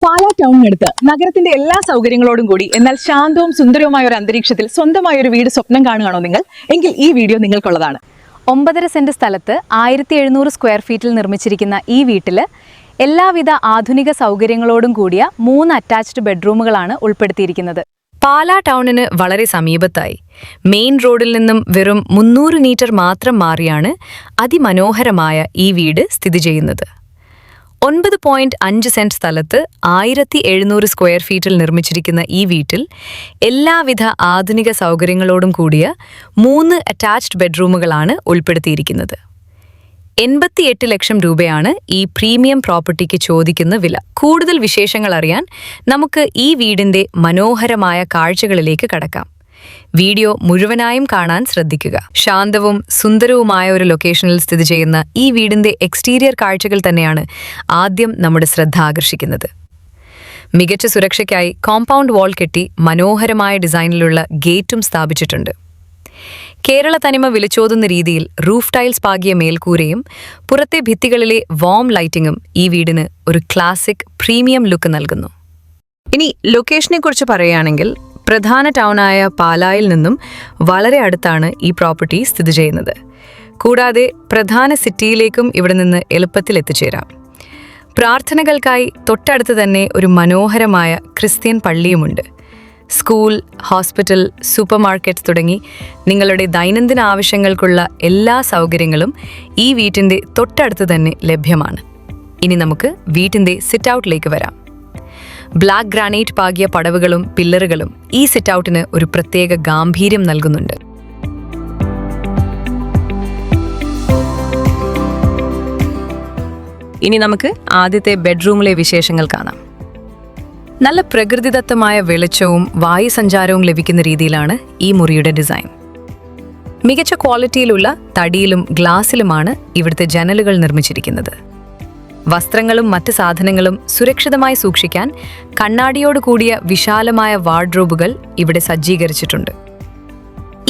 പാലാ ടൗണിനടുത്ത് നഗരത്തിന്റെ എല്ലാ സൗകര്യങ്ങളോടും കൂടി എന്നാൽ ശാന്തവും സുന്ദരവുമായ ഒരു അന്തരീക്ഷത്തിൽ സ്വന്തമായ ഒരു വീട് സ്വപ്നം കാണുകയാണോ നിങ്ങൾ? എങ്കിൽ ഈ വീഡിയോ നിങ്ങൾക്കുള്ളതാണ്. 9.5 സെന്റ് സ്ഥലത്ത് 1700 സ്ക്വയർ ഫീറ്റിൽ നിർമ്മിച്ചിരിക്കുന്ന ഈ വീട്ടിൽ എല്ലാവിധ ആധുനിക സൗകര്യങ്ങളോടും കൂടിയ 3 അറ്റാച്ച്ഡ് ബെഡ്റൂമുകളാണ് ഉൾപ്പെടുത്തിയിരിക്കുന്നത്. പാലാ ടൗണിന് വളരെ സമീപത്തായി മെയിൻ റോഡിൽ നിന്നും വെറും 300 മീറ്റർ മാത്രം മാറിയാണ് അതിമനോഹരമായ ഈ വീട് സ്ഥിതി ചെയ്യുന്നത്. 9.5 സെന്റ് സ്ഥലത്ത് 1700 സ്ക്വയർ ഫീറ്റിൽ നിർമ്മിച്ചിരിക്കുന്ന ഈ വീട്ടിൽ എല്ലാവിധ ആധുനിക സൗകര്യങ്ങളോടും കൂടിയ 3 അറ്റാച്ച്ഡ് ബെഡ്റൂമുകളാണ് ഉൾപ്പെടുത്തിയിരിക്കുന്നത്. 88 ലക്ഷം രൂപയാണ് ഈ പ്രീമിയം പ്രോപ്പർട്ടിക്ക് ചോദിക്കുന്ന വില. കൂടുതൽ വിശേഷങ്ങൾ അറിയാൻ നമുക്ക് ഈ വീടിന്റെ മനോഹരമായ കാഴ്ചകളിലേക്ക് കടക്കാം. വീഡിയോ മുഴുവനായും കാണാൻ ശ്രദ്ധിക്കുക. ശാന്തവും സുന്ദരവുമായ ഒരു ലൊക്കേഷനിൽ സ്ഥിതി ചെയ്യുന്ന ഈ വീടിന്റെ എക്സ്റ്റീരിയർ കാഴ്ചകൾ തന്നെയാണ് ആദ്യം നമ്മുടെ ശ്രദ്ധ ആകർഷിക്കുന്നത്. മികച്ച സുരക്ഷയ്ക്കായി കോമ്പൗണ്ട് വാൾ കെട്ടി മനോഹരമായ ഡിസൈനിലുള്ള ഗേറ്റും സ്ഥാപിച്ചിട്ടുണ്ട്. കേരള തനിമ വിളിച്ചോതുന്ന രീതിയിൽ റൂഫ് ടൈൽസ് പാകിയ മേൽക്കൂരയും പുറത്തെ ഭിത്തികളിലെ വാം ലൈറ്റിംഗും ഈ വീടിന് ഒരു ക്ലാസിക് പ്രീമിയം ലുക്ക് നൽകുന്നു. ഇനി ലൊക്കേഷനെക്കുറിച്ച് പറയുകയാണെങ്കിൽ പ്രധാന ടൗണായ പാലായിൽ നിന്നും വളരെ അടുത്താണ് ഈ പ്രോപ്പർട്ടി സ്ഥിതി ചെയ്യുന്നത്. കൂടാതെ പ്രധാന സിറ്റിയിലേക്കും ഇവിടെ നിന്ന് എളുപ്പത്തിൽ എത്തിച്ചേരാം. പ്രാർത്ഥനകൾക്കായി തൊട്ടടുത്ത് തന്നെ ഒരു മനോഹരമായ ക്രിസ്ത്യൻ പള്ളിയുമുണ്ട്. സ്കൂൾ, ഹോസ്പിറ്റൽ, സൂപ്പർ മാർക്കറ്റ് തുടങ്ങി നിങ്ങളുടെ ദൈനംദിന ആവശ്യങ്ങൾക്കുള്ള എല്ലാ സൗകര്യങ്ങളും ഈ വീട്ടിൻ്റെ തൊട്ടടുത്ത് തന്നെ ലഭ്യമാണ്. ഇനി നമുക്ക് വീട്ടിൻ്റെ സിറ്റ് ഔട്ടിലേക്ക് വരാം. ബ്ലാക്ക് ഗ്രാനൈറ്റ് പാകിയ പടവുകളും പില്ലറുകളും ഈ സിറ്റ് ഔട്ടിന് ഒരു പ്രത്യേക ഗാംഭീര്യം നൽകുന്നുണ്ട്. ഇനി നമുക്ക് ആദ്യത്തെ ബെഡ്റൂമിലെ വിശേഷങ്ങൾ കാണാം. നല്ല പ്രകൃതിദത്തമായ വെളിച്ചവും വായുസഞ്ചാരവും ലഭിക്കുന്ന രീതിയിലാണ് ഈ മുറിയുടെ ഡിസൈൻ. മികച്ച ക്വാളിറ്റിയിലുള്ള തടിയിലും ഗ്ലാസിലുമാണ് ഇവിടുത്തെ ജനലുകൾ നിർമ്മിച്ചിരിക്കുന്നത്. വസ്ത്രങ്ങളും മറ്റ് സാധനങ്ങളും സുരക്ഷിതമായി സൂക്ഷിക്കാൻ കണ്ണാടിയോട് കൂടിയ വിശാലമായ വാർഡ്രോബുകൾ ഇവിടെ സജ്ജീകരിച്ചിട്ടുണ്ട്.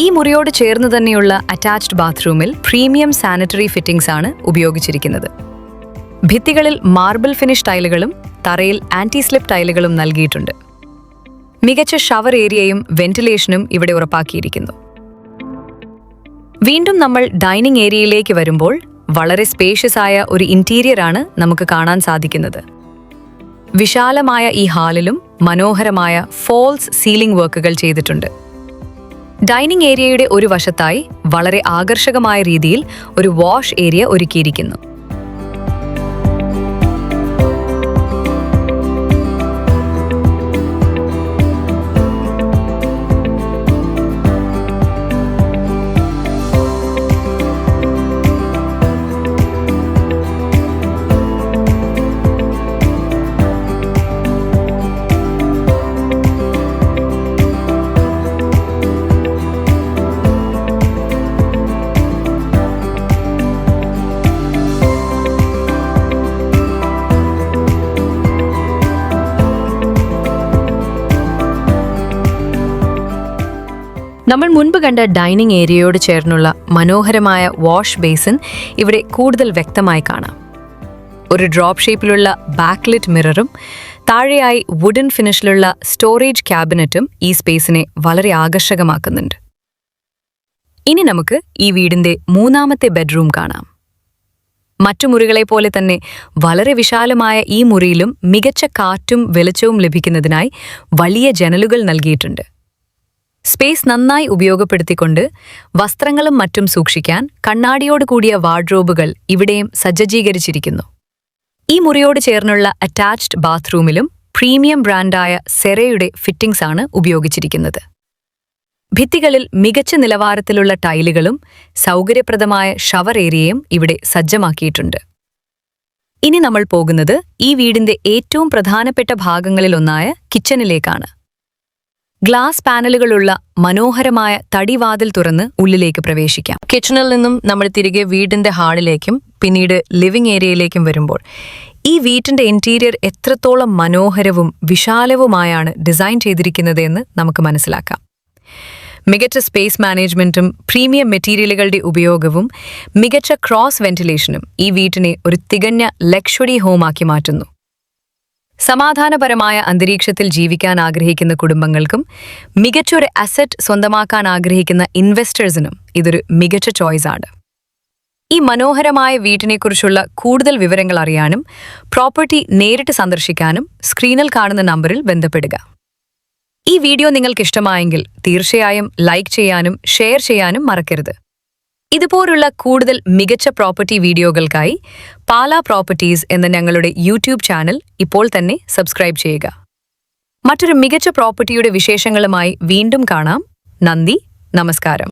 ഈ മുറിയോട് ചേർന്ന് തന്നെയുള്ള അറ്റാച്ച്ഡ് ബാത്റൂമിൽ പ്രീമിയം സാനിറ്ററി ഫിറ്റിംഗ്സ് ആണ് ഉപയോഗിച്ചിരിക്കുന്നത്. ഭിത്തികളിൽ മാർബിൾ ഫിനിഷ് ടൈലുകളും തറയിൽ ആന്റി സ്ലിപ്പ് ടൈലുകളും നൽകിയിട്ടുണ്ട്. മികച്ച ഷവർ ഏരിയയും വെന്റിലേഷനും ഇവിടെ ഉറപ്പാക്കിയിരിക്കുന്നു. വീണ്ടും നമ്മൾ ഡൈനിങ് ഏരിയയിലേക്ക് വരുമ്പോൾ വളരെ സ്പേഷ്യസ് ആയ ഒരു ഇന്റീരിയർ ആണ് നമുക്ക് കാണാൻ സാധിക്കുന്നത്. വിശാലമായ ഈ ഹാളിലും മനോഹരമായ ഫോൾസ് സീലിംഗ് വർക്കുകൾ ചെയ്തിട്ടുണ്ട്. ഡൈനിങ് ഏരിയയുടെ ഒരു വശത്തായി വളരെ ആകർഷകമായ രീതിയിൽ ഒരു വാഷ് ഏരിയ ഒരുക്കിയിരിക്കുന്നു. നമ്മൾ മുൻപ് കണ്ട ഡൈനിങ് ഏരിയയോട് ചേർന്നുള്ള മനോഹരമായ വാഷ് ബേസിൻ ഇവിടെ കൂടുതൽ വ്യക്തമായി കാണാം. ഒരു ഡ്രോപ്പ് ഷേപ്പിലുള്ള ബാക്ക്ലിറ്റ് മിററും താഴെയായി വുഡൻ ഫിനിഷിലുള്ള സ്റ്റോറേജ് ക്യാബിനറ്റും ഈ സ്പേസിനെ വളരെ ആകർഷകമാക്കുന്നുണ്ട്. ഇനി നമുക്ക് ഈ വീടിന്റെ 3ാമത്തെ ബെഡ്റൂം കാണാം. മറ്റു മുറികളെ പോലെ തന്നെ വളരെ വിശാലമായ ഈ മുറിയിലും മികച്ച കാറ്റും വെളിച്ചവും ലഭിക്കുന്നതിനായി വലിയ ജനലുകൾ നൽകിയിട്ടുണ്ട്. സ്പേസ് നന്നായി ഉപയോഗപ്പെടുത്തിക്കൊണ്ട് വസ്ത്രങ്ങളും മറ്റും സൂക്ഷിക്കാൻ കണ്ണാടിയോട് കൂടിയ വാർഡ്രോബുകൾ ഇവിടെയും സജ്ജീകരിച്ചിരിക്കുന്നു. ഈ മുറിയോട് ചേർന്നുള്ള അറ്റാച്ച്ഡ് ബാത്റൂമിലും പ്രീമിയം ബ്രാൻഡായ സെറയുടെ ഫിറ്റിംഗ്സ് ആണ് ഉപയോഗിച്ചിരിക്കുന്നത്. ഭിത്തികളിൽ മികച്ച നിലവാരത്തിലുള്ള ടൈലുകളും സൗകര്യപ്രദമായ ഷവർ ഏരിയയും ഇവിടെ സജ്ജമാക്കിയിട്ടുണ്ട്. ഇനി നമ്മൾ പോകുന്നത് ഈ വീടിന്റെ ഏറ്റവും പ്രധാനപ്പെട്ട ഭാഗങ്ങളിലൊന്നായ കിച്ചണിലേക്കാണ്. ഗ്ലാസ് പാനലുകളുള്ള മനോഹരമായ തടിവാതിൽ തുറന്ന് ഉള്ളിലേക്ക് പ്രവേശിക്കാം. കിച്ചണിൽ നിന്നും നമ്മൾ തിരികെ വീടിന്റെ ഹാളിലേക്കും പിന്നീട് ലിവിംഗ് ഏരിയയിലേക്കും വരുമ്പോൾ ഈ വീട്ടിന്റെ ഇന്റീരിയർ എത്രത്തോളം മനോഹരവും വിശാലവുമായാണ് ഡിസൈൻ ചെയ്തിരിക്കുന്നത് എന്ന് നമുക്ക് മനസ്സിലാക്കാം. മികച്ച സ്പേസ് മാനേജ്മെന്റും പ്രീമിയം മെറ്റീരിയലുകളുടെ ഉപയോഗവും മികച്ച ക്രോസ് വെന്റിലേഷനും ഈ വീട്ടിനെ ഒരു തികഞ്ഞ ലക്ഷറി ഹോമാക്കി മാറ്റുന്നു. സമാധാനപരമായ അന്തരീക്ഷത്തിൽ ജീവിക്കാൻ ആഗ്രഹിക്കുന്ന കുടുംബങ്ങൾക്കും മികച്ചൊരു അസറ്റ് സ്വന്തമാക്കാൻ ആഗ്രഹിക്കുന്ന ഇൻവെസ്റ്റേഴ്സിനും ഇതൊരു മികച്ച ചോയ്സാണ്. ഈ മനോഹരമായ വീട്ടിനെക്കുറിച്ചുള്ള കൂടുതൽ വിവരങ്ങൾ അറിയാനും പ്രോപ്പർട്ടി നേരിട്ട് സന്ദർശിക്കാനും സ്ക്രീനിൽ കാണുന്ന നമ്പറിൽ ബന്ധപ്പെടുക. ഈ വീഡിയോ നിങ്ങൾക്ക് ഇഷ്ടമായെങ്കിൽ തീർച്ചയായും ലൈക്ക് ചെയ്യാനും ഷെയർ ചെയ്യാനും മറക്കരുത്. ഇതുപോലുള്ള കൂടുതൽ മികച്ച പ്രോപ്പർട്ടി വീഡിയോകൾക്കായി പാലാ പ്രോപ്പർട്ടീസ് എന്ന ഞങ്ങളുടെ യൂട്യൂബ് ചാനൽ ഇപ്പോൾ തന്നെ സബ്സ്ക്രൈബ് ചെയ്യുക. മറ്റൊരു മികച്ച പ്രോപ്പർട്ടിയുടെ വിശേഷങ്ങളുമായി വീണ്ടും കാണാം. നന്ദി, നമസ്കാരം.